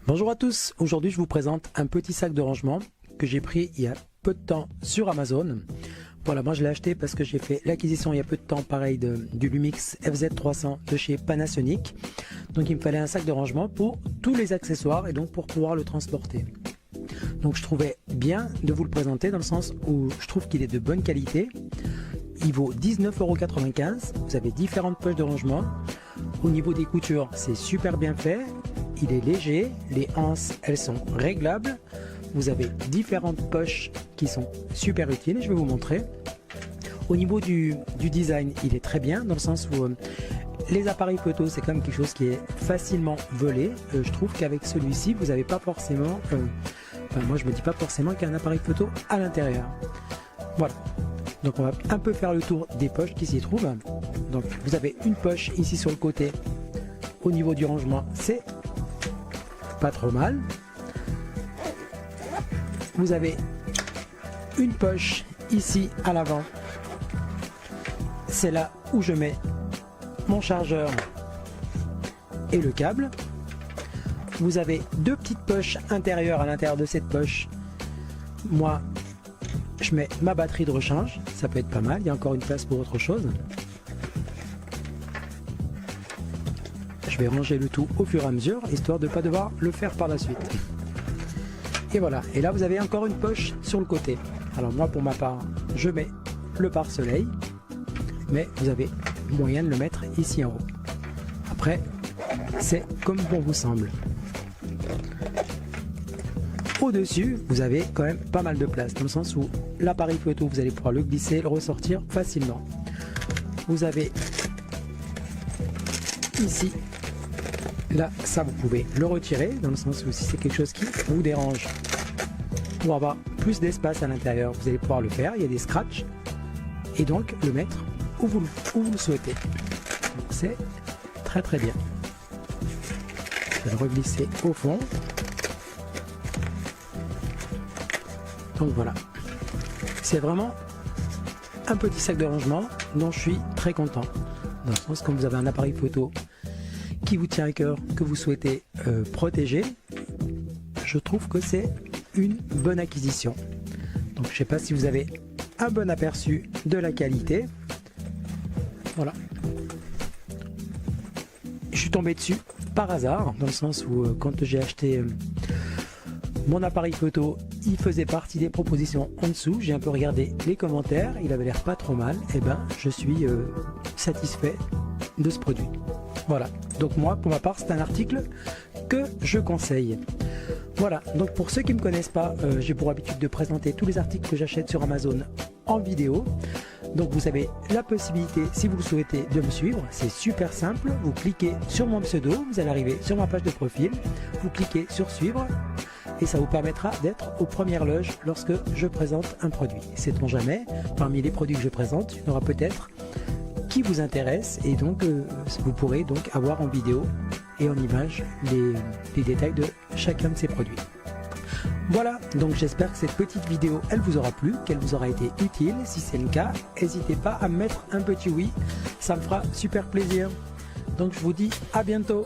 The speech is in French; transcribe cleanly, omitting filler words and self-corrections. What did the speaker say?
Bonjour à tous, aujourd'hui je vous présente un petit sac de rangement que j'ai pris il y a peu de temps sur Amazon. Voilà, moi je l'ai acheté parce que j'ai fait l'acquisition il y a peu de temps, pareil, du Lumix FZ300 de chez Panasonic. Donc il me fallait un sac de rangement pour tous les accessoires et donc pour pouvoir le transporter. Donc je trouvais bien de vous le présenter dans le sens où je trouve qu'il est de bonne qualité. Il vaut 19,95 €, vous avez différentes poches de rangement. Au niveau des coutures, c'est super bien fait. Il est léger, les anses elles sont réglables. Vous avez différentes poches qui sont super utiles, je vais vous montrer. Au niveau du design, il est très bien dans le sens où les appareils photo c'est quand même quelque chose qui est facilement volé. Je trouve qu'avec celui-ci vous n'avez pas forcément, moi je me dis pas forcément qu'il y a un appareil photo à l'intérieur. Voilà, donc on va un peu faire le tour des poches qui s'y trouvent. Donc vous avez une poche ici sur le côté. Au niveau du rangement, c'est pas trop mal. Vous avez une poche ici à l'avant. C'est là où je mets mon chargeur et le câble. Vous avez deux petites poches intérieures à l'intérieur de cette poche. Moi, je mets ma batterie de rechange. Ça peut être pas mal. Il y a encore une place pour autre chose. Je vais ranger le tout au fur et à mesure, histoire de ne pas devoir le faire par la suite. Et voilà, et là vous avez encore une poche sur le côté. Alors moi pour ma part, je mets le pare-soleil, mais vous avez moyen de le mettre ici en haut. Après, c'est comme bon vous semble. Au-dessus, vous avez quand même pas mal de place, dans le sens où l'appareil photo, vous allez pouvoir le glisser, le ressortir facilement. Vous avez ici, là, ça vous pouvez le retirer, dans le sens où si c'est quelque chose qui vous dérange, pour avoir plus d'espace à l'intérieur, vous allez pouvoir le faire. Il y a des scratchs, et donc le mettre où vous le souhaitez. C'est très très bien. Je vais le reglisser au fond. Donc voilà, c'est vraiment un petit sac de rangement dont je suis très content. Dans le sens, quand vous avez un appareil photo qui vous tient à cœur, que vous souhaitez protéger, je trouve que c'est une bonne acquisition. Donc je ne sais pas si vous avez un bon aperçu de la qualité. Voilà. Je suis tombé dessus par hasard, dans le sens où quand j'ai acheté mon appareil photo, il faisait partie des propositions en dessous. J'ai un peu regardé les commentaires, il avait l'air pas trop mal. Et ben je suis satisfait de ce produit. Voilà, donc moi pour ma part c'est un article que je conseille. Voilà, donc pour ceux qui ne me connaissent pas, j'ai pour habitude de présenter tous les articles que j'achète sur Amazon en vidéo. Donc vous avez la possibilité, si vous le souhaitez, de me suivre. C'est super simple, vous cliquez sur mon pseudo, vous allez arriver sur ma page de profil, vous cliquez sur suivre et ça vous permettra d'être aux premières loges lorsque je présente un produit. Sait-on jamais, parmi les produits que je présente, il y en aura peut-être qui vous intéresse et donc vous pourrez donc avoir en vidéo et en image les détails de chacun de ces produits. Voilà, donc j'espère que cette petite vidéo elle vous aura plu, qu'elle vous aura été utile. Si c'est le cas, n'hésitez pas à me mettre un petit oui, ça me fera super plaisir. Donc je vous dis à bientôt.